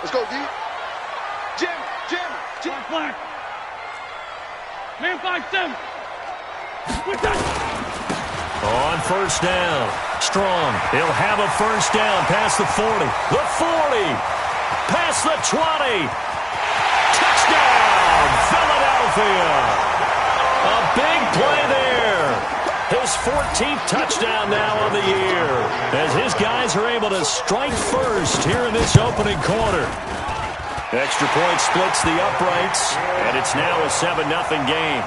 Let's go, D. Jim. Black. Man 5-7. We're done. On first down. Strong. He'll have a first down past the 40. The 40. Past the 20. Touchdown, Philadelphia. A big play there. His 14th touchdown now on the year, as his guys are able to strike first here in this opening quarter. Extra point splits the uprights, and it's now a 7-0 game.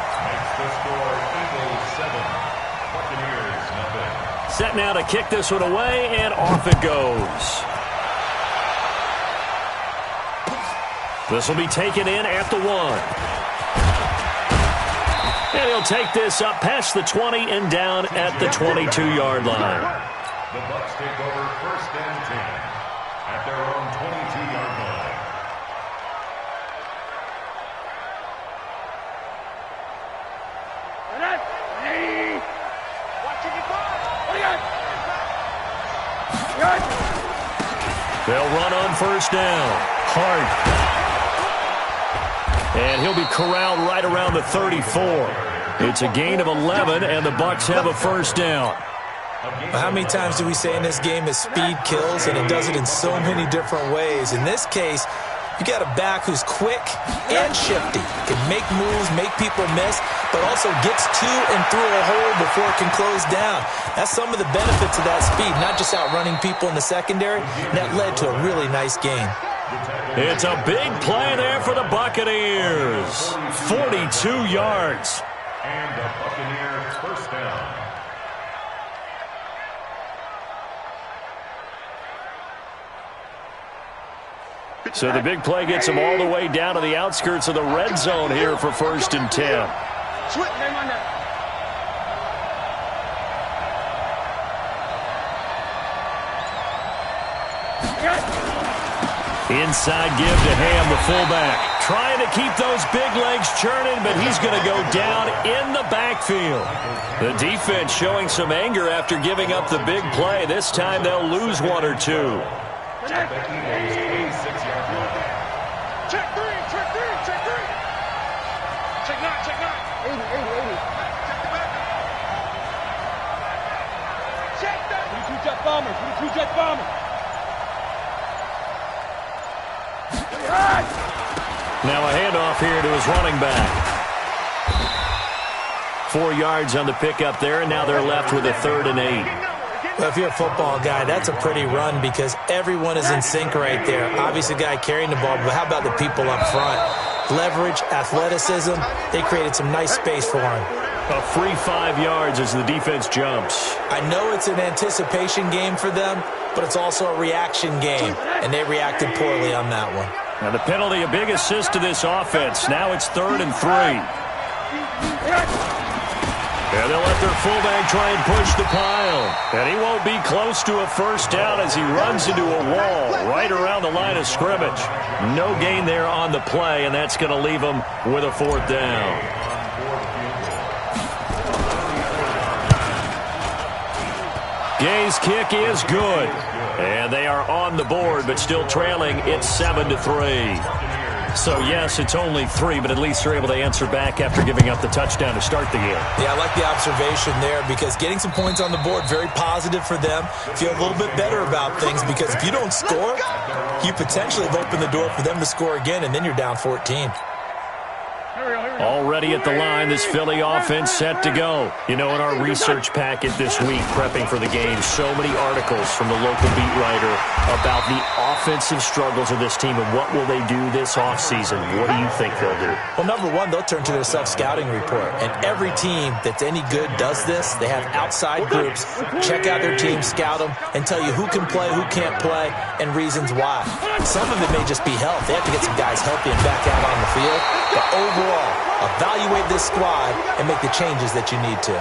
Set now to kick this one away, and off it goes. This will be taken in at the 1. And he'll take this up past the 20 and down at the 22-yard line. The Bucs take over first and 10 at their own 22-yard line. They'll run on first down. Hard. And he'll be corralled right around the 34. It's a gain of 11, and the Bucs have a first down. How many times do we say in this game that speed kills, and it does it in so many different ways? In this case, you got a back who's quick and shifty, can make moves, make people miss, but also gets to and through a hole before it can close down. That's some of the benefits of that speed, not just outrunning people in the secondary. And that led to a really nice gain. It's a big play there for the Buccaneers. 42 yards. And the Buccaneers first down. So the big play gets them all the way down to the outskirts of the red zone here for first and 10. Inside give to Ham, the fullback. Trying to keep those big legs churning, but he's going to go down in the backfield. The defense showing some anger after giving up the big play. This time they'll lose one or two. Check 3. Check 9. Check 9. 80. Check the back. Check that. 22-jet bombers. 22-jet bombers. Now a handoff here to his running back. 4 yards on the pickup there, and now they're left with a 3rd and 8. Well, if you're a football guy, that's a pretty run because everyone is in sync right there. Obviously, the guy carrying the ball, but how about the people up front? Leverage, athleticism, they created some nice space for him. A free 5 yards as the defense jumps. I know it's an anticipation game for them, but it's also a reaction game, and they reacted poorly on that one. Now the penalty, a big assist to this offense. Now it's 3rd and 3. And they'll let their fullback try and push the pile. And he won't be close to a first down as he runs into a wall right around the line of scrimmage. No gain there on the play, and that's going to leave him with a 4th down. Gay's kick is good. And they are on the board, but still trailing. It's 7-3. So, yes, it's only 3, but at least they're able to answer back after giving up the touchdown to start the game. Yeah, I like the observation there because getting some points on the board, very positive for them. Feel a little bit better about things because if you don't score, you potentially have opened the door for them to score again, and then you're down 14. Already at the line, this Philly offense set to go. You know, in our research packet this week, prepping for the game, so many articles from the local beat writer about the offensive struggles of this team and what will they do this offseason. What do you think they'll do? Well, number one, they'll turn to their self-scouting report. And every team that's any good does this. They have outside groups, check out their team, scout them, and tell you who can play, who can't play, and reasons why. Some of it may just be health. They have to get some guys healthy and back out on the field. But overall, evaluate this squad and make the changes that you need to.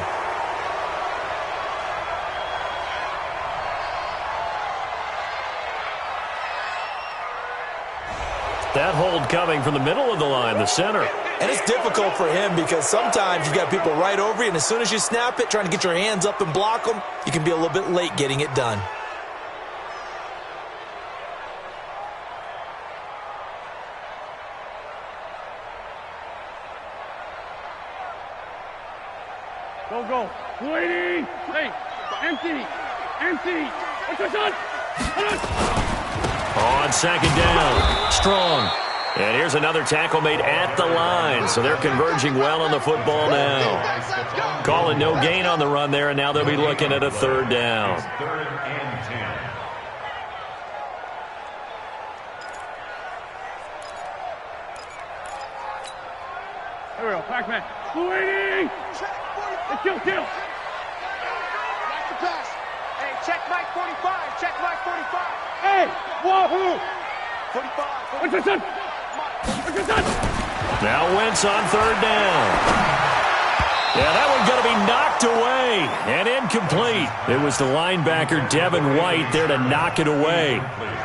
That hold coming from the middle of the line, the center. And it's difficult for him because sometimes you got people right over you, and as soon as you snap it, trying to get your hands up and block them, you can be a little bit late getting it done. Go, go. 280. Hey, empty. Empty. What's your son? On second down, Strong. And here's another tackle made at the line, so they're converging well on the football now. Calling no gain on the run there, and now they'll be looking at a third down. Third and 10. There we go. Pack man. 280. Let's kill. Back to pass. Hey, check Mike 45. Check Mike 45. Hey, wahoo. 45. What's your son? Now Wentz on third down. Yeah, that one's going to be knocked away and incomplete. It was the linebacker, Devin White, there to knock it away.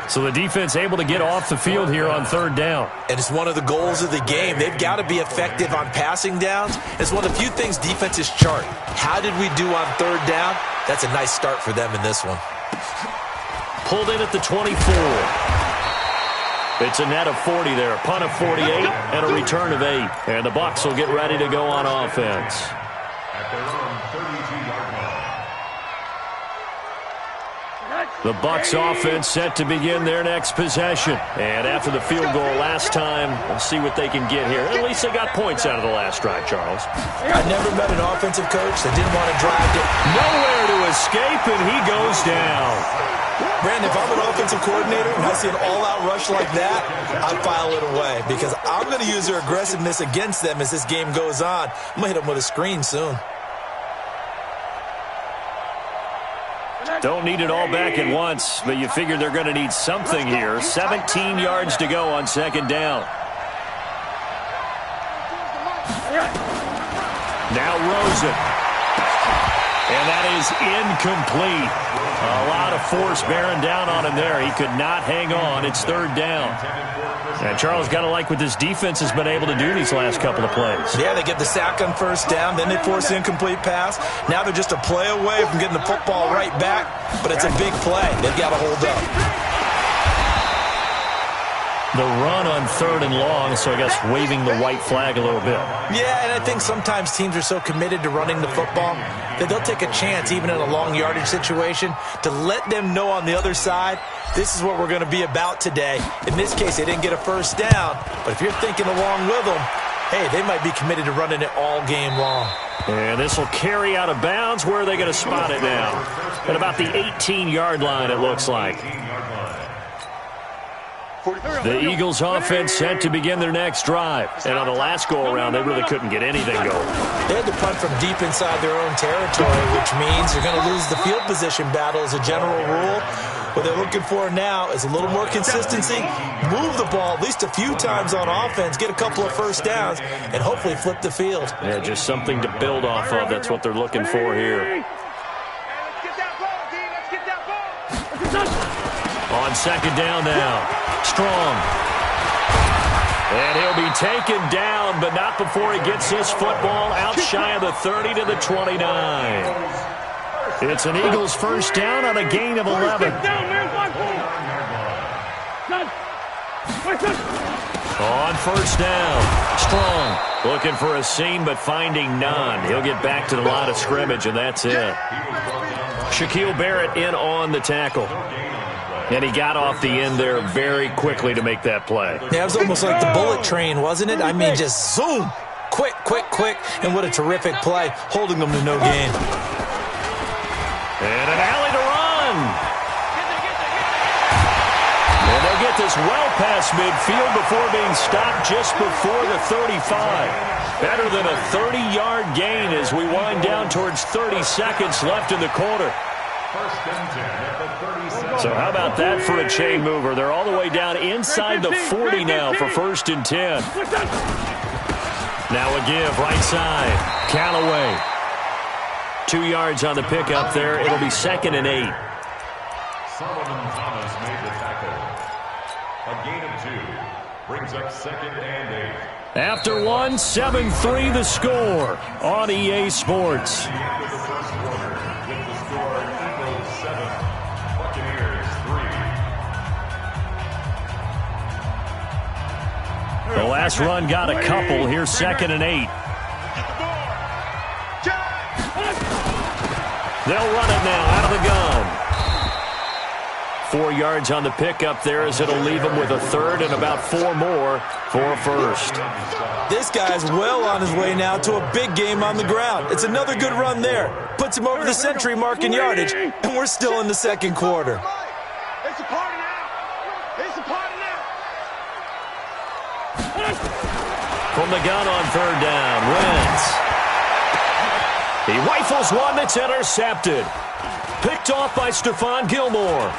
So the defense able to get off the field here on third down. And it's one of the goals of the game. They've got to be effective on passing downs. It's one of the few things defenses chart. How did we do on third down? That's a nice start for them in this one. Pulled in at the 24. It's a net of 40 there, a punt of 48, and a return of 8. And the Bucs will get ready to go on offense. At their own 32-yard line. The Bucs offense set to begin their next possession. And after the field goal last time, we'll see what they can get here. At least they got points out of the last drive, Charles. I never met an offensive coach that didn't want to drive to Nowhere to escape, and he goes down. Brandon, if I'm an offensive coordinator and I see an all-out rush like that, I file it away because I'm going to use their aggressiveness against them as this game goes on. I'm going to hit them with a screen soon. Don't need it all back at once, but you figure they're going to need something here. 17 yards to go on second down. Now Rosen. And that is incomplete. A lot of force bearing down on him there. He could not hang on. It's third down. And Charles got to like what this defense has been able to do these last couple of plays. Yeah, they get the sack on first down, then they force the incomplete pass. Now they're just a play away from getting the football right back, but it's a big play. They've got to hold up. The run on third and long, so I guess waving the white flag a little bit. Yeah, and I think sometimes teams are so committed to running the football that they'll take a chance, even in a long yardage situation, to let them know on the other side, this is what we're going to be about today. In this case, they didn't get a first down, but if you're thinking along with them, hey, they might be committed to running it all game long. And this will carry out of bounds. Where are they going to spot it now? At about the 18-yard line, it looks like. The Eagles offense set to begin their next drive. And on the last go-around, they really couldn't get anything going. They had to punt from deep inside their own territory, which means they're going to lose the field position battle as a general rule. What they're looking for now is a little more consistency, move the ball at least a few times on offense, get a couple of first downs, and hopefully flip the field. Yeah, just something to build off of. That's what they're looking for here. On second down now. Strong. And he'll be taken down, but not before he gets this football out shy of the 30 to the 29. It's an Eagles first down on a gain of 11. On first down, Strong looking for a seam but finding none. He'll get back to the line of scrimmage, and that's it. Shaquille Barrett in on the tackle. And he got off the end there very quickly to make that play. Yeah, it was almost like the bullet train, wasn't it? I mean, just zoom. Quick, quick, quick. And what a terrific play, holding them to no gain. And an alley to run. And they'll get this well past midfield before being stopped just before the 35. Better than a 30-yard gain as we wind down towards 30 seconds left in the quarter. First and 10 at the 37. So how about that for a chain mover? They're all the way down inside the 40 now for first and 10. Now a give right side. Callaway. 2 yards on the pickup there. It'll be second and 8. Solomon Thomas made the tackle. A gain of 2 brings up second and 8. After one, 7-3 the score on EA Sports. The last run got a couple. Here's second and 8. They'll run it now out of the gun. 4 yards on the pickup there as it'll leave him with a third and about 4 more for a first. This guy's well on his way now to a big game on the ground. It's another good run there. Puts him over the century mark in yardage, and we're still in the second quarter. It's a party now. It's a party now. From the gun on third down, Wentz. He rifles one that's intercepted. Picked off by Stephon Gilmore.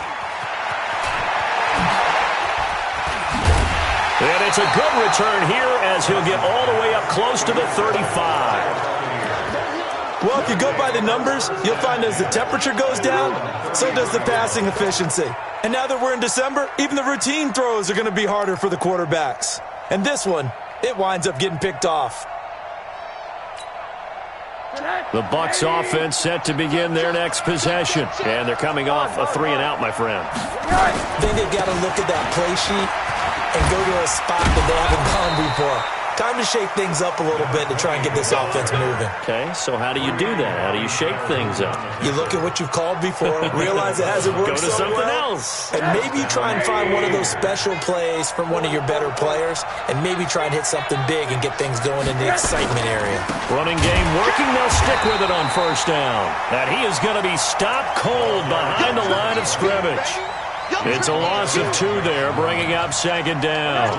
And it's a good return here as he'll get all the way up close to the 35. Well, if you go by the numbers, you'll find as the temperature goes down, so does the passing efficiency. And now that we're in December, even the routine throws are going to be harder for the quarterbacks. And this one, it winds up getting picked off. The Bucs offense set to begin their next possession. And they're coming off a 3-and-out, my friend. I think they've got to look at that play sheet and go to a spot that they haven't gone before. Time to shake things up a little bit to try and get this offense moving. Okay, so how do you do that? How do you shake things up? You look at what you've called before, realize it hasn't worked Go to so something well, else. and maybe you try and find one of those special plays from one of your better players, and maybe try and hit something big and get things going in the excitement area. Running game working. They'll stick with it on first down. And he is going to be stopped cold behind the line of scrimmage. It's a loss of 2 there, bringing up second down.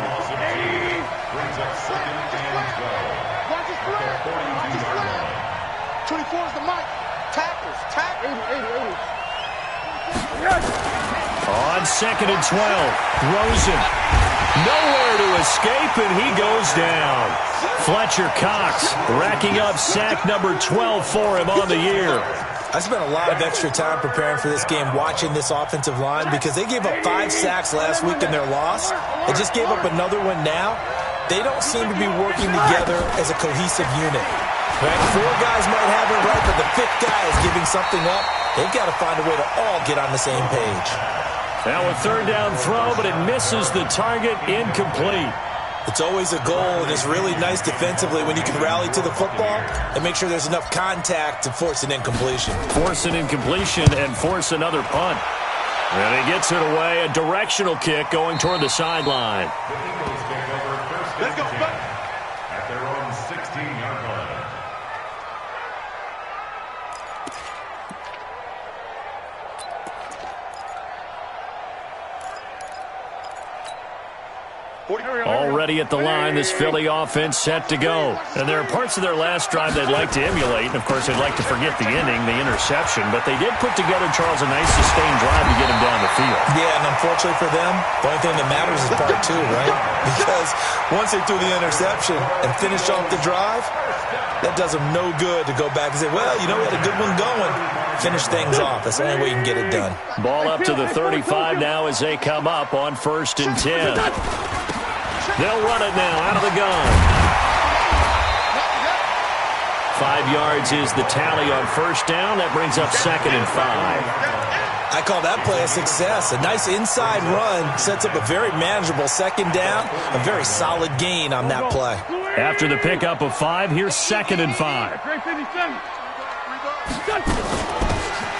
Brings up second and goal. Watch his flag. Watch his flag. 24 is the mic. Tackles. Tackles. 80. On second and 12, throws it. Nowhere to escape, and he goes down. Fletcher Cox racking up sack number 12 for him on the year. I spent a lot of extra time preparing for this game watching this offensive line because they gave up 5 sacks last week in their loss. They just gave up another one now. They don't seem to be working together as a cohesive unit. Right? 4 guys might have it right, but the 5th guy is giving something up. They've got to find a way to all get on the same page. Now a third down throw, but it misses the target, incomplete. It's always a goal, and it's really nice defensively when you can rally to the football and make sure there's enough contact to force an incompletion. Force an incompletion and force another punt. And he gets it away, a directional kick going toward the sideline. The Eagles take over first and 10 at their own 16-yard line. Already at the line, this Philly offense set to go. And there are parts of their last drive they'd like to emulate. And, of course, they'd like to forget the inning, the interception. But they did put together, Charles, a nice sustained drive to get him down the field. Yeah, and unfortunately for them, the only thing that matters is part 2, right? Because once they threw the interception and finished off the drive, that does them no good to go back and say, well, you know, we had a good one going. Finish things off. That's the only way you can get it done. Ball up to the 35 now as they come up on first and 10. They'll run it now out of the gun. 5 yards is the tally on first down. That brings up second and 5. I call that play a success. A nice inside run sets up a very manageable second down. A very solid gain on that play. After the pickup of 5, here's second and 5.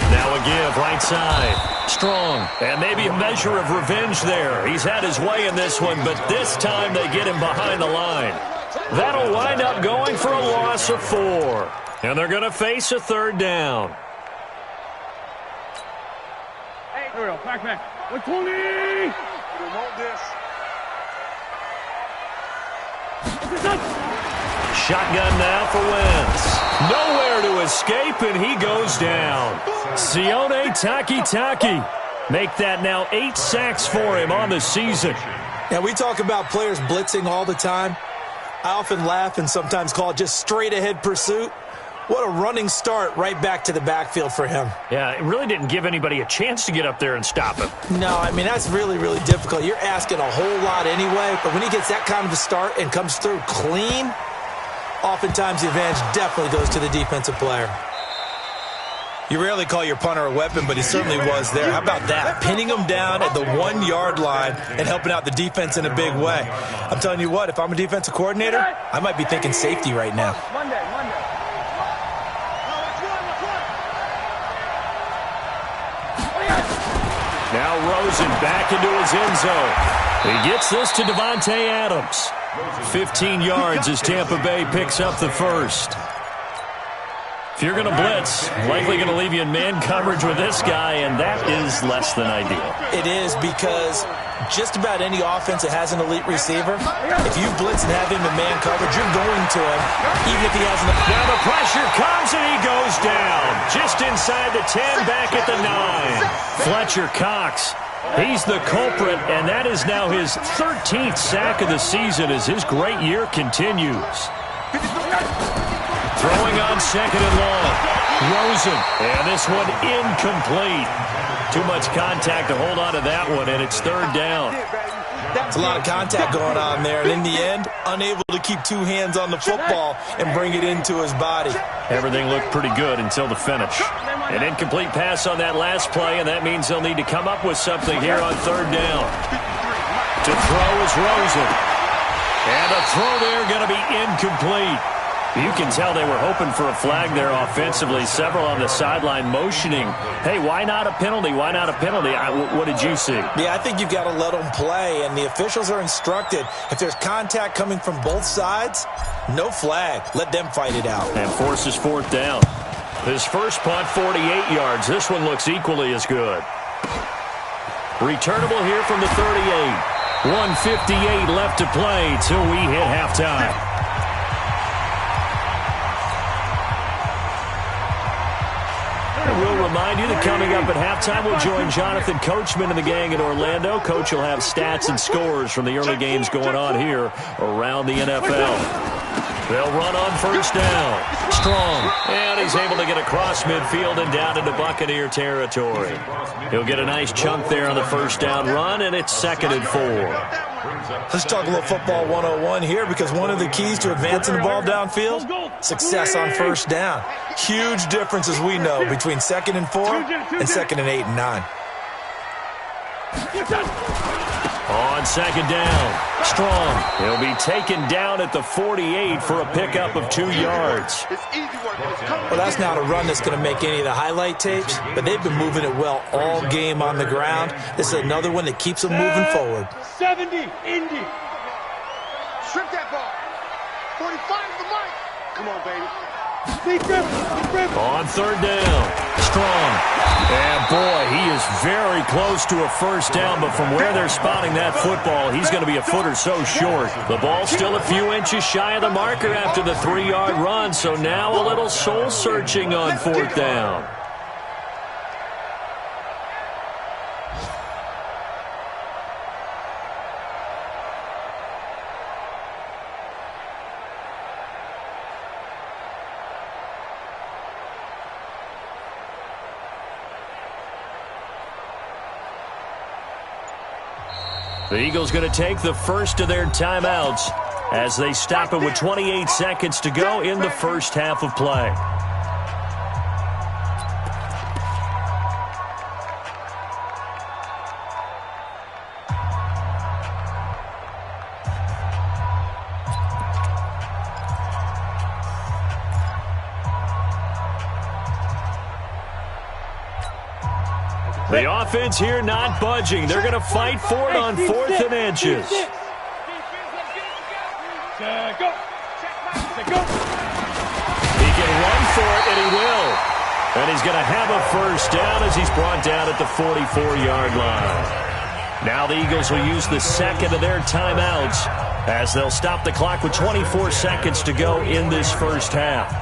Now a give, right side. Strong. And maybe a measure of revenge there. He's had his way in this one, but this time they get him behind the line. That'll wind up going for a loss of 4. And they're going to face a third down. Here we go. Back. 120. Remote this. Shotgun now for Wentz. Nowhere to escape, and he goes down. Sione Takitaki. Make that now 8 sacks for him on the season. Now, we talk about players blitzing all the time. I often laugh and sometimes call it just straight-ahead pursuit. What a running start right back to the backfield for him. Yeah, it really didn't give anybody a chance to get up there and stop him. No, I mean, that's really, really difficult. You're asking a whole lot anyway, but when he gets that kind of a start and comes through clean, oftentimes the advantage definitely goes to the defensive player. You rarely call your punter a weapon, but he certainly was there. How about that? Pinning him down at the 1-yard line and helping out the defense in a big way. I'm telling you what, if I'm a defensive coordinator, I might be thinking safety right now. Monday. throws it back into his end zone. He gets this to Davante Adams. 15 yards as Tampa Bay picks up the first. If you're going to blitz, likely going to leave you in man coverage with this guy, and that is less than ideal. It is, because just about any offense that has an elite receiver, if you blitz and have him in man coverage, you're going to him, even if he hasn't. Now the pressure comes, and he goes down. Just inside the 10, back at the 9. Fletcher Cox, he's the culprit, and that is now his 13th sack of the season as his great year continues. Throwing on second and long. Rosen. And this one incomplete. Too much contact to hold on to that one, and it's third down. It's a lot of contact going on there, and in the end, unable to keep two hands on the football and bring it into his body. Everything looked pretty good until the finish. An incomplete pass on that last play, and that means they'll need to come up with something here on third down. To throw is Rosen. And the throw there going to be incomplete. You can tell they were hoping for a flag there offensively. Several on the sideline motioning, hey, why not a penalty? Why not a penalty? What did you see? Yeah, I think you've got to let them play, and the officials are instructed, if there's contact coming from both sides, no flag. Let them fight it out. And forces fourth down. His first punt, 48 yards. This one looks equally as good. Returnable here from the 38. 1:58 left to play till we hit halftime. We'll remind you that coming up at halftime, we'll join Jonathan Coachman and the gang in Orlando. Coach will have stats and scores from the early games going on here around the NFL. They'll run on first down. Strong. And he's able to get across midfield and down into Buccaneer territory. He'll get a nice chunk there on the first down run, and it's 2nd and 4. Let's talk a little football 101 here, because one of the keys to advancing the ball downfield, success on first down. Huge difference, as we know, between 2nd and 4 and 2nd and 8 and 9. On second down, Strong. He'll be taken down at the 48 for a pickup of 2 yards. Well, that's not a run that's going to make any of the highlight tapes, but they've been moving it well all game on the ground. This is another one that keeps them moving forward. 70, Indy. Strip that ball. 45 to the mic. Come on, baby. On third down, Strong. And boy, he is very close to a first down, but from where they're spotting that football, he's going to be a foot or so short. The ball's still a few inches shy of the marker after the 3-yard run, so now a little soul-searching on fourth down. The Eagles going to take the first of their timeouts as they stop it with 28 seconds to go in the first half of play. The offense here not budging. They're going to fight for it on 4th and inches. He can run for it, and he will. And he's going to have a first down as he's brought down at the 44-yard line. Now the Eagles will use the second of their timeouts as they'll stop the clock with 24 seconds to go in this first half.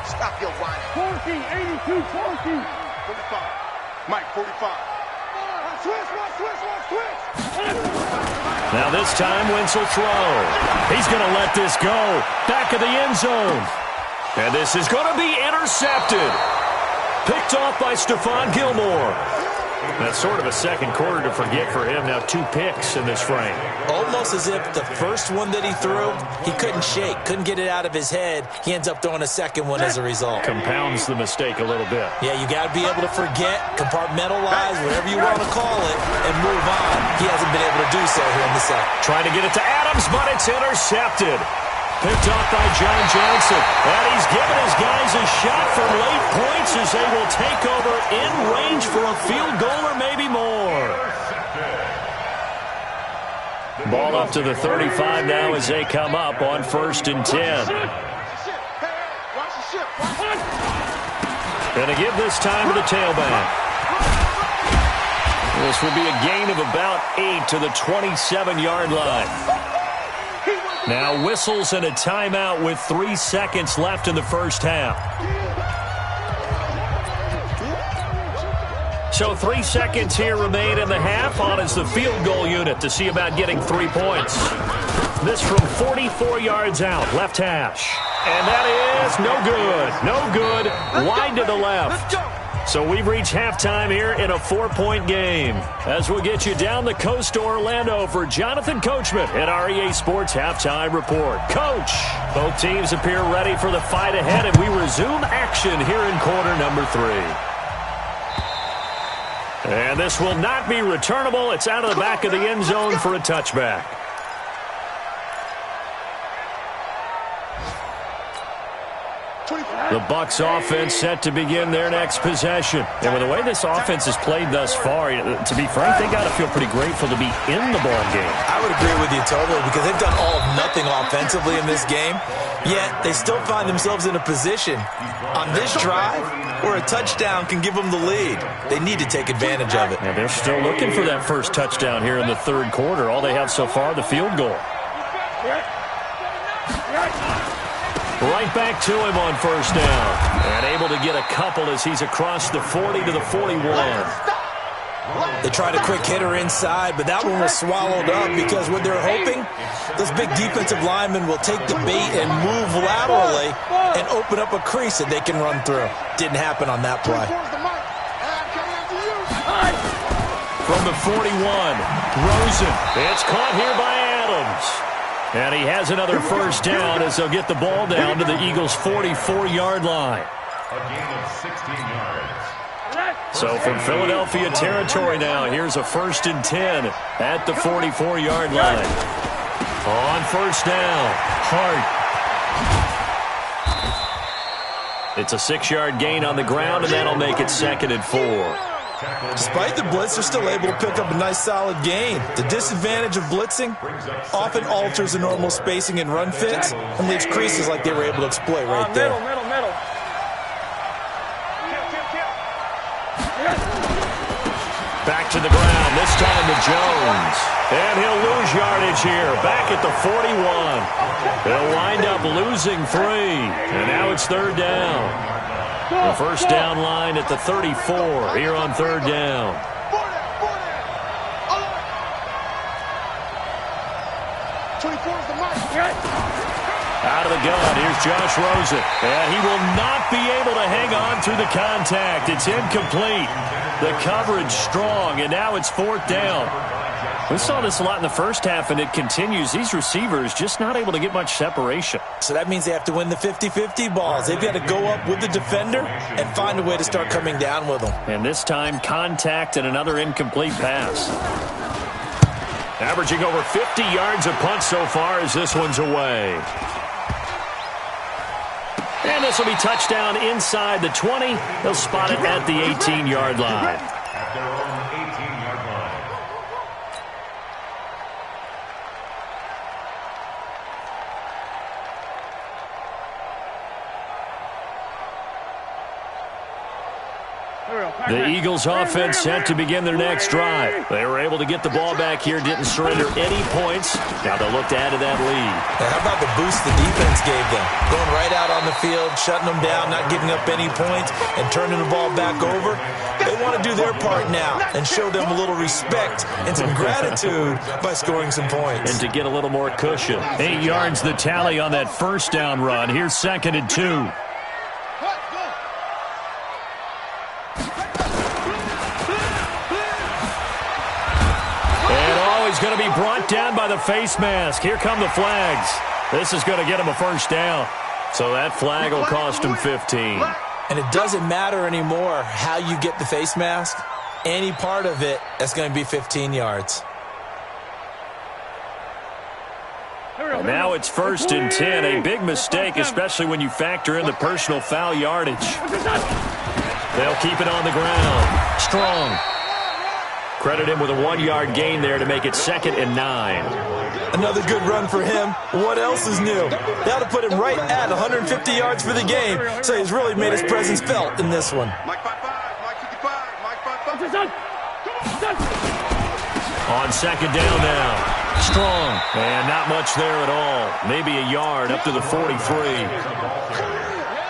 Stop your whining. 82, 40. 45. Mike, 45. Switch. Now this time, Wentz will throw. He's going to let this go. Back of the end zone. And this is going to be intercepted. Picked off by Stephon Gilmore. That's sort of a second quarter to forget for him. Now 2 picks in this frame. Almost as if the first one that he threw, he couldn't shake, couldn't get it out of his head. He ends up throwing a second one as a result. Compounds the mistake a little bit. Yeah, you got to be able to forget, compartmentalize, whatever you want to call it, and move on. He hasn't been able to do so here in the second. Trying to get it to Adams, but it's intercepted. Picked off by John Johnson. And he's given his guys a shot for late points as they will take over in range for a field goal or maybe more. Ball up to the 35 now as they come up on 1st and 10. Going to give this time to the tailback. This will be a gain of about 8 to the 27-yard line. Now whistles and a timeout with 3 seconds left in the first half. So 3 seconds here remain in the half. On is the field goal unit to see about getting 3 points. This from 44 yards out, left hash. And that is no good. No good. Wide to the left. So we've reached halftime here in a 4-point game. As we'll get you down the coast to Orlando for Jonathan Coachman at our EA Sports Halftime Report. Coach, both teams appear ready for the fight ahead, and we resume action here in quarter number 3. And this will not be returnable. It's out of the back of the end zone for a touchback. The Bucs offense set to begin their next possession. And with the way this offense has played thus far, to be frank, they got to feel pretty grateful to be in the ball game. I would agree with you totally because they've done all of nothing offensively in this game, yet they still find themselves in a position on this drive where a touchdown can give them the lead. They need to take advantage of it. And they're still looking for that first touchdown here in the third quarter. All they have so far, the field goal. Right back to him on first down. And able to get a couple as he's across the 40 to the 41. They tried a quick hitter inside, but that one was swallowed up because what they're hoping, those big defensive linemen will take the bait and move laterally and open up a crease that they can run through. Didn't happen on that play. From the 41, Rosen. It's caught here by Adams. And he has another first down as they'll get the ball down to the Eagles' 44-yard line. A gain of 16 yards. So from Philadelphia territory now, here's a 1st and 10 at the 44-yard line. On first down, Hart. It's a 6-yard gain on the ground, and that'll make it 2nd and 4. Despite the blitz, they're still able to pick up a nice solid gain. The disadvantage of blitzing often alters the normal spacing and run fits and leaves creases like they were able to exploit right there. Middle. Back to the ground, this time to Jones. And he'll lose yardage here, back at the 41. They'll wind up losing 3. And now it's 3rd down. The first down line at the 34 here on 3rd down. Out of the gun, here's Josh Rosen. And he will not be able to hang on through the contact. It's incomplete. The coverage strong, and now it's 4th down. We saw this a lot in the first half, and it continues. These receivers just not able to get much separation. So that means they have to win the 50-50 balls. They've got to go up with the defender and find a way to start coming down with them. And this time, contact and another incomplete pass. Averaging over 50 yards a punt so far as this one's away. And this will be touchdown inside the 20. They'll spot it at the 18-yard line. At their own 18-yard line. The Eagles offense set to begin their next drive. They were able to get the ball back here, didn't surrender any points. Now they'll look to add to that lead. Now how about the boost the defense gave them? Going right out on the field, shutting them down, not giving up any points, and turning the ball back over. They want to do their part now and show them a little respect and some gratitude by scoring some points. And to get a little more cushion. 8 yards the tally on that first down run. Here's 2nd and 2. Going to be brought down by the face mask. Here come the flags. This is going to get him a first down. So that flag will cost him 15. And it doesn't matter anymore how you get the face mask. Any part of it, that's going to be 15 yards. And now it's 1st and 10. A big mistake, especially when you factor in the personal foul yardage. They'll keep it on the ground. Strong. Credit him with a 1-yard gain there to make it 2nd and 9. Another good run for him. What else is new? That'll put him right at 150 yards for the game, so he's really made his presence felt in this one. Mike 55, Mike 55, Mike 55. On 2nd down now. Strong. And not much there at all. Maybe a yard up to the 43.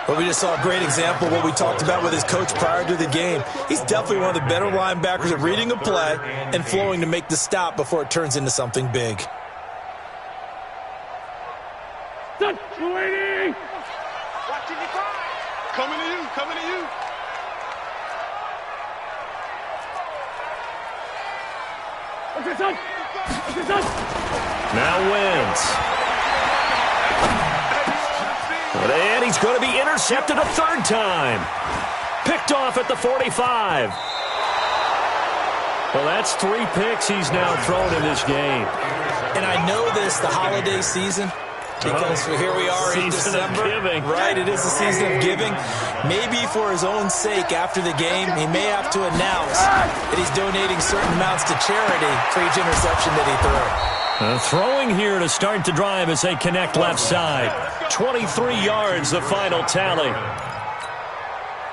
Well, we just saw a great example of what we talked about with his coach prior to the game. He's definitely one of the better linebackers at reading a play and flowing to make the stop before it turns into something big. Done. 280. Coming to you, coming to you. Now wins. And he's going to be intercepted a 3rd time. Picked off at the 45. Well, that's 3 picks he's now thrown in this game. And I know this, the holiday season, because here we are in December. Right, it is the season of giving. Maybe for his own sake after the game, he may have to announce that he's donating certain amounts to charity for each interception that he threw. Throwing here to start the drive as they connect left side. 23 yards, the final tally.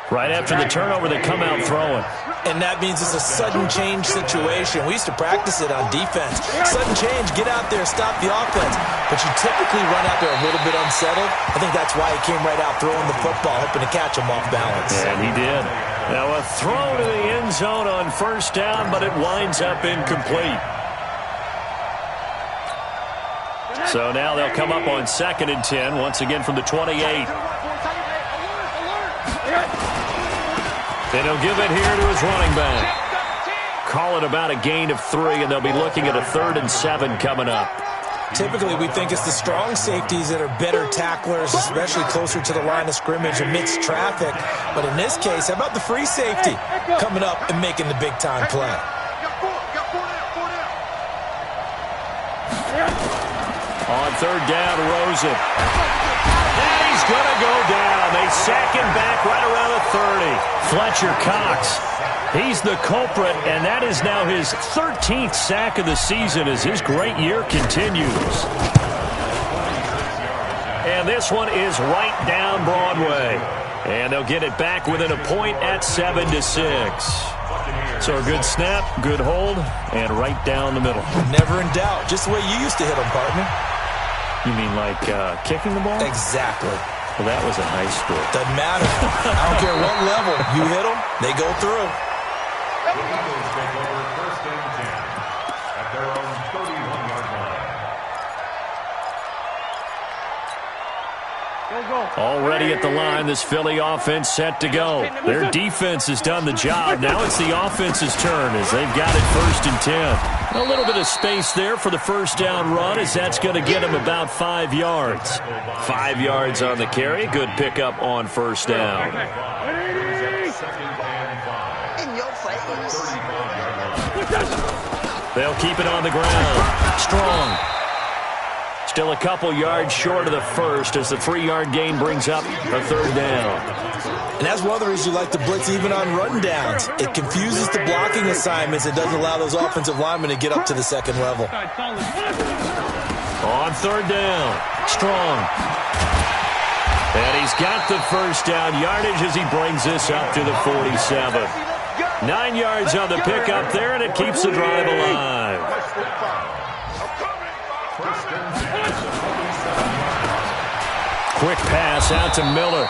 Right after the turnover, they come out throwing. And that means it's a sudden change situation. We used to practice it on defense. Sudden change, get out there, stop the offense. But you typically run out there a little bit unsettled. I think that's why he came right out throwing the football, hoping to catch him off balance. And he did. Now a throw to the end zone on 1st down, but it winds up incomplete. So now they'll come up on 2nd and 10, once again from the 28. And he'll give it here to his running back. Call it about a gain of 3, and they'll be looking at a 3rd and 7 coming up. Typically, we think it's the strong safeties that are better tacklers, especially closer to the line of scrimmage amidst traffic. But in this case, how about the free safety coming up and making the big-time play? On 3rd down, Rosen. And he's going to go down. They sack him back right around the 30. Fletcher Cox, he's the culprit, and that is now his 13th sack of the season as his great year continues. And this one is right down Broadway. And they'll get it back within a point at 7-6. So a good snap, good hold, and right down the middle. Never in doubt. Just the way you used to hit them, partner. You mean like kicking the ball? Exactly. Well, that was in high school. Doesn't matter. I don't care what level. You hit them, they go through. Eagles take over 1st and 10 at their own 31-yard line. Already at the line, this Philly offense set to go. Their defense has done the job. Now it's the offense's turn as they've got it 1st and 10. A little bit of space there for the 1st down run as that's going to get them about 5 yards. 5 yards on the carry. Good pickup on 1st down. In your face. They'll keep it on the ground. Strong. Still a couple yards short of the 1st as the 3-yard gain brings up a 3rd down. And that's one of the reasons you like to blitz even on run downs. It confuses the blocking assignments. It doesn't allow those offensive linemen to get up to the 2nd level. On 3rd down, Strong. And he's got the 1st down yardage as he brings this up to the 47. 9 yards on the pickup there, and it keeps the drive alive. Quick pass out to Miller.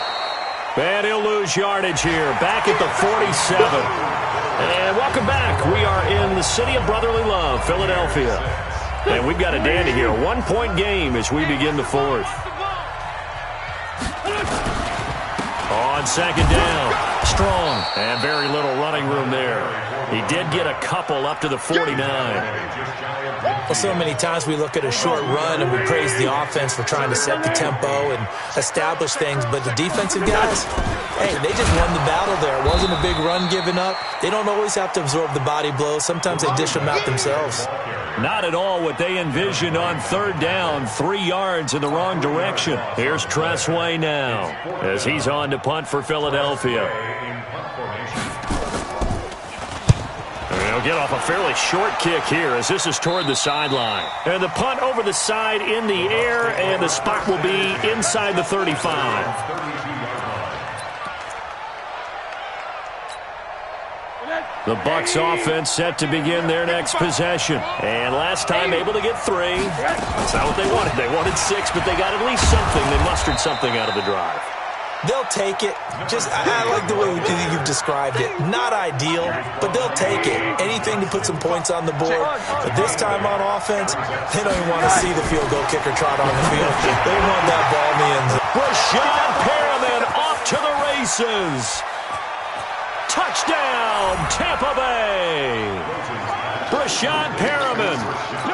And he'll lose yardage here. Back at the 47. And welcome back. We are in the city of brotherly love, Philadelphia. And we've got a dandy here. A 1-point game as we begin the 4th. On 2nd down, Strong. And very little running room there. He did get a couple up to the 49. Well, so many times we look at a short run and we praise the offense for trying to set the tempo and establish things, but the defensive guys, hey, they just won the battle there. It wasn't a big run given up. They don't always have to absorb the body blows. Sometimes they dish them out themselves. Not at all what they envisioned on third down, 3 yards in the wrong direction. Here's Tressway now as he's on to punt for Philadelphia. They'll get off a fairly short kick here as this is toward the sideline. And the punt over the side in the air, and the spot will be inside the 35. The Bucs offense set to begin their next possession. And last time able to get 3. That's not what they wanted. They wanted 6, but they got at least something. They mustered something out of the drive. They'll take it. I like the way you've described it. Not ideal, but they'll take it. Anything to put some points on the board. But this time on offense, they don't even want to see the field goal kicker trot on the field. They want that ball in the end zone. Rashad Perriman off to the races. Touchdown, Tampa Bay. Rashad Perriman,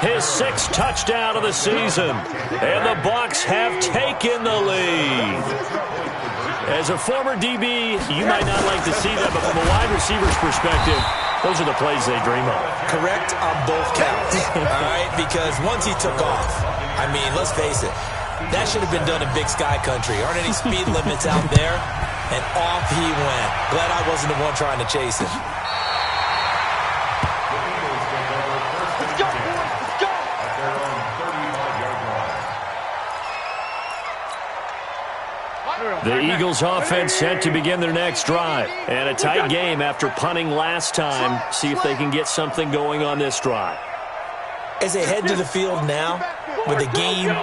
his 6th touchdown of the season. And the Bucs have taken the lead. As a former DB, you might not like to see that, but from a wide receiver's perspective, those are the plays they dream of. Correct on both counts, all right? Because once he took off, I mean, let's face it, that should have been done in Big Sky Country. Aren't any speed limits out there? And off he went. Glad I wasn't the one trying to chase him. Let's go, boys. Let's go. At their own 35-yard line. The Eagles offense set to begin their next drive. And a tight game after punting last time. See if they can get something going on this drive. As they head to the field now, with the game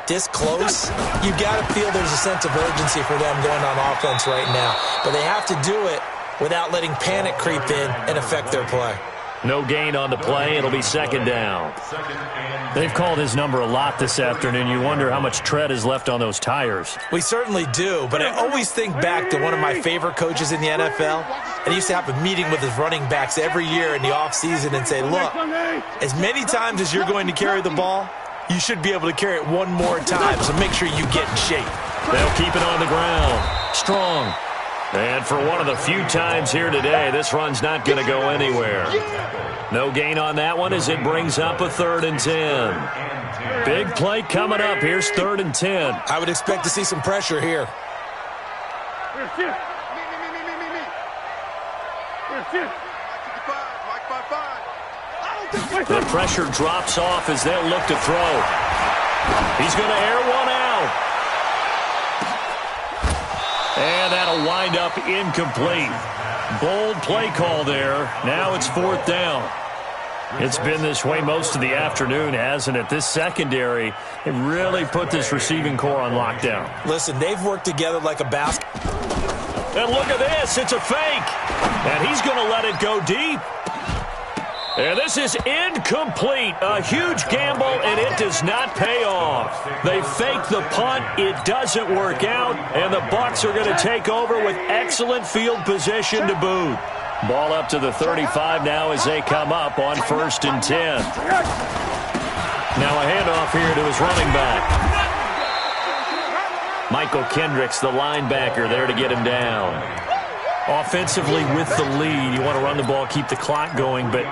this close, you got to feel there's a sense of urgency for them going on offense right now. But they have to do it without letting panic creep in and affect their play. No gain on the play. It'll be 2nd down. They've called his number a lot this afternoon. You wonder how much tread is left on those tires. We certainly do, but I always think back to one of my favorite coaches in the NFL. And he used to have a meeting with his running backs every year in the offseason and say, look, as many times as you're going to carry the ball, you should be able to carry it one more time, so make sure you get in shape. They'll keep it on the ground. Strong. And for one of the few times here today, this run's not going to go anywhere. No gain on that one as it brings up a 3rd and 10. Big play coming up. Here's 3rd and 10. I would expect to see some pressure here. The pressure drops off as they'll look to throw. He's going to air one out. And that'll wind up incomplete. Bold play call there. Now it's 4th down. It's been this way most of the afternoon, hasn't it? This secondary, it really put this receiving core on lockdown. Listen, they've worked together like a basket. And look at this. It's a fake. And he's going to let it go deep. And this is incomplete. A huge gamble, and it does not pay off. They fake the punt. It doesn't work out, and the Bucs are going to take over with excellent field position to boot. Ball up to the 35 now as they come up on 1st and 10. Now a handoff here to his running back. Michael Kendricks, the linebacker, there to get him down. Offensively with the lead, you want to run the ball, keep the clock going, but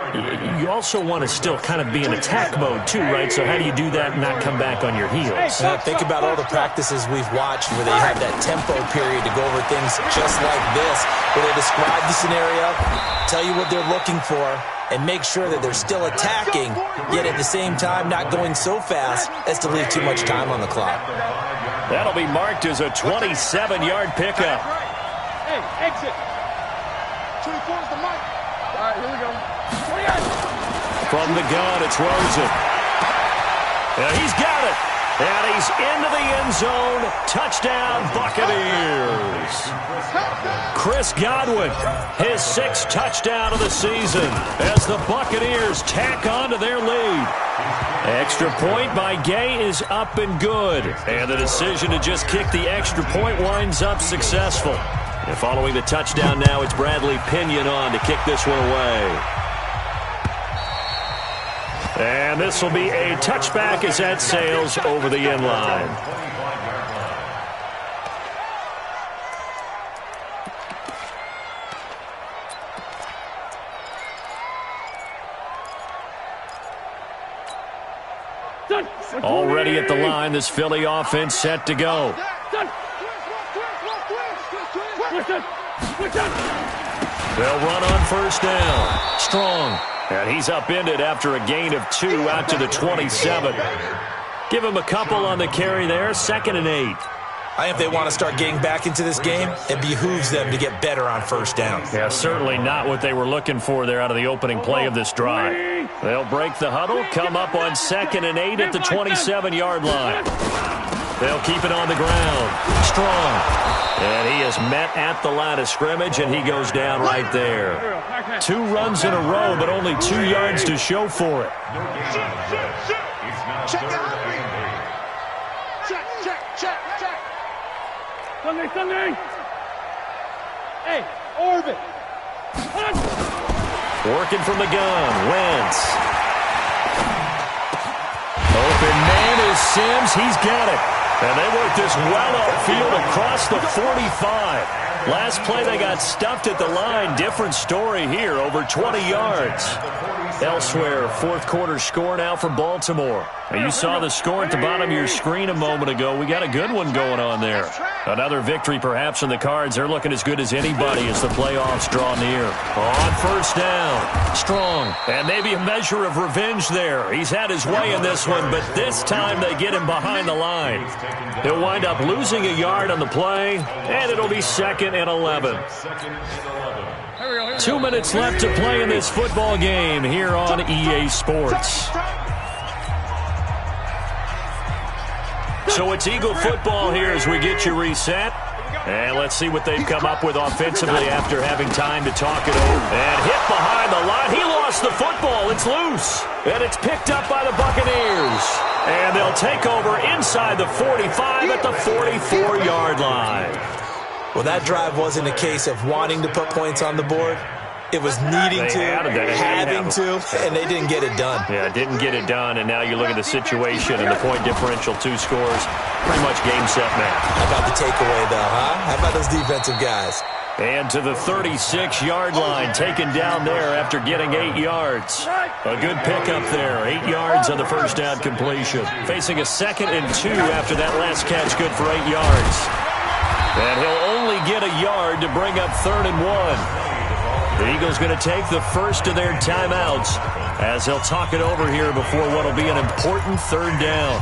you also want to still kind of be in attack mode too, right? So how do you do that and not come back on your heels? Now think about all the practices we've watched where they have that tempo period to go over things just like this, where they describe the scenario, tell you what they're looking for, and make sure that they're still attacking, yet at the same time not going so fast as to leave too much time on the clock. That'll be marked as a 27-yard pickup. Hey, exit. 24 is the mic. All right, here we go. 28. From the gun, it's Rosen. And he's got it. And he's into the end zone. Touchdown, Buccaneers. Chris Godwin, his 6th touchdown of the season as the Buccaneers tack on to their lead. Extra point by Gay is up and good. And the decision to just kick the extra point winds up successful. And following the touchdown now, it's Bradley Pinion on to kick this one away. And this will be a touchback as that sails over the end line. Already at the line, this Philly offense set to go. They'll run on first down. Strong. And he's upended after a gain of 2 out to the 27. Give him a couple on the carry there. 2nd and 8. I think if they want to start getting back into this game, it behooves them to get better on first down. Yeah, certainly not what they were looking for there out of the opening play of this drive. They'll break the huddle, come up on 2nd and 8 at the 27-yard line. They'll keep it on the ground. Strong. And he is met at the line of scrimmage, and he goes down right there. 2 runs in a row, but only 2 yards to show for it. Check. Sunday. Hey, Orbit. Working from the gun. Wentz. Open man is Sims. He's got it. And they work this well upfield across the 45. Last play, they got stuffed at the line. Different story here, over 20 yards. Elsewhere, 4th quarter score now for Baltimore. Now, you saw the score at the bottom of your screen a moment ago. We got a good one going on there. Another victory perhaps in the cards. They're looking as good as anybody as the playoffs draw near. On first down. Strong. And maybe a measure of revenge there. He's had his way in this one, but this time they get him behind the line. He'll wind up losing a yard on the play, and it'll be 2nd and 11. 2 minutes left to play in this football game here on EA Sports. So it's Eagle football here as we get you reset. And let's see what they've come up with offensively after having time to talk it over. And hit behind the line. He lost the football. It's loose. And it's picked up by the Buccaneers. And they'll take over inside the 45 at the 44-yard line. Well, that drive wasn't a case of wanting to put points on the board. It was needing to, having to, and they didn't get it done. Yeah, didn't get it done, and now you look at the situation and the point differential, 2 scores, pretty much game, set, match. How about the takeaway, though, huh? How about those defensive guys? And to the 36-yard line, taken down there after getting 8 yards. A good pickup there, 8 yards on the first down completion. Facing a 2nd and 2 after that last catch, good for 8 yards. And he'll only get a yard to bring up 3rd and 1. The Eagles going to take the first of their timeouts as they'll talk it over here before what will be an important 3rd down.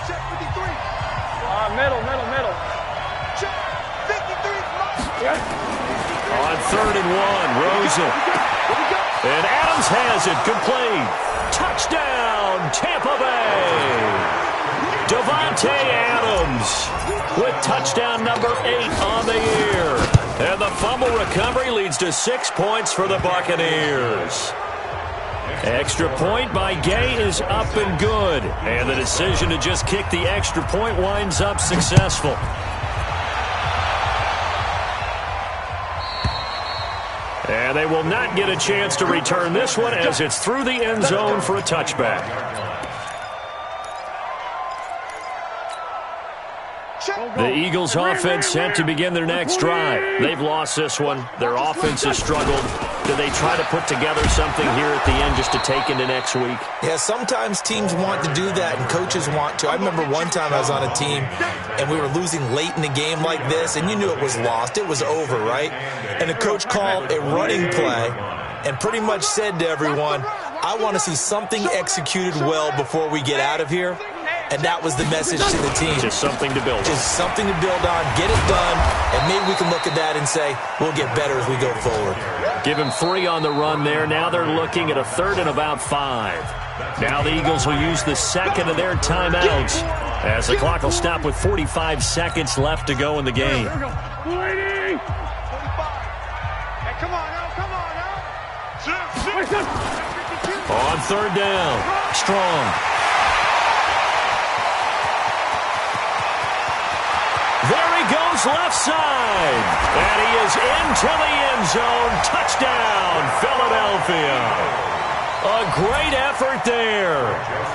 Check 53. Middle. Check 53. On 3rd and 1, Rosen. And Adams has it, complete. Touchdown, Tampa Bay. Davante Adams with touchdown number 8 on the year. And the fumble recovery leads to 6 points for the Buccaneers. Extra point by Gay is up and good. And the decision to just kick the extra point winds up successful. And they will not get a chance to return this one as it's through the end zone for a touchback. The Eagles offense set to begin their next drive. They've lost this one. Their offense has struggled. Do they try to put together something here at the end just to take into next week? Yeah, sometimes teams want to do that and coaches want to. I remember one time I was on a team and we were losing late in the game like this, and you knew it was lost. It was over, right? And the coach called a running play and pretty much said to everyone, I want to see something executed well before we get out of here. And that was the message to the team. Just something to build on. Just something to build on, get it done, and maybe we can look at that and say, we'll get better as we go forward. Give him 3 on the run there. Now they're looking at a 3rd and about 5. Now the Eagles will use the 2nd of their timeouts as the clock will stop with 45 seconds left to go in the game. Hey, come on now. On 3rd down, Strong. There he goes left side. And he is into the end zone. Touchdown, Philadelphia. A great effort there.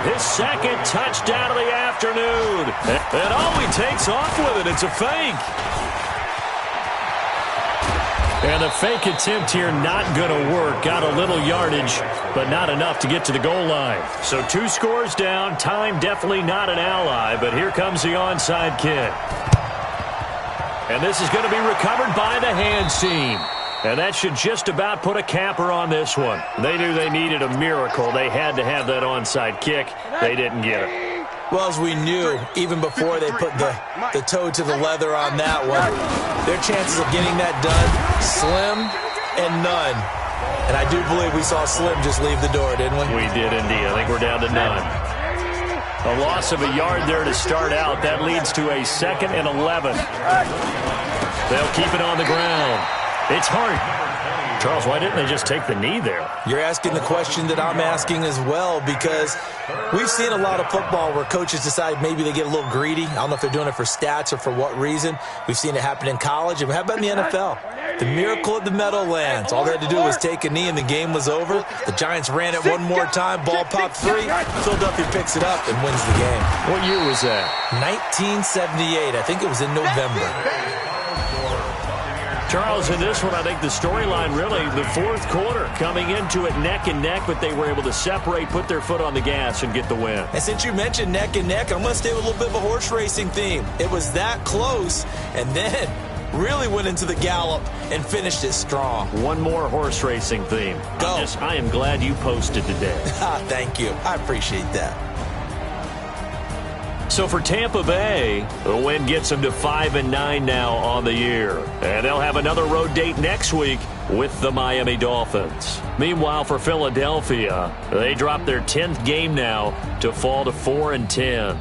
His 2nd touchdown of the afternoon. And all he takes off with it, it's a fake. And the fake attempt here not going to work. Got a little yardage, but not enough to get to the goal line. So 2 scores down. Time definitely not an ally, but here comes the onside kick. And this is going to be recovered by the hands team. And that should just about put a capper on this one. They knew they needed a miracle. They had to have that onside kick. They didn't get it. Well, as we knew, even before they put the toe to the leather on that one, their chances of getting that done, slim and none. And I do believe we saw Slim just leave the door, didn't we? We did indeed. I think we're down to none. A loss of a yard there to start out. That leads to a 2nd and 11. They'll keep it on the ground. It's hard. Charles, why didn't they just take the knee there? You're asking the question that I'm asking as well, because we've seen a lot of football where coaches decide maybe they get a little greedy. I don't know if they're doing it for stats or for what reason. We've seen it happen in college. And how about in the NFL? The miracle of the Meadowlands. All they had to do was take a knee and the game was over. The Giants ran it one more time. Ball popped free. Philadelphia picks it up and wins the game. What year was that? 1978. I think it was in November. Charles, in this one, I think the storyline really, the 4th quarter, coming into it neck and neck, but they were able to separate, put their foot on the gas, and get the win. And since you mentioned neck and neck, I'm going to stay with a little bit of a horse racing theme. It was that close, and then really went into the gallop and finished it strong. One more horse racing theme. Go. I am glad you posted today. Thank you. I appreciate that. So for Tampa Bay, the win gets them to 5-9 now on the year. And they'll have another road date next week with the Miami Dolphins. Meanwhile, for Philadelphia, they drop their 10th game now to fall to 4-10.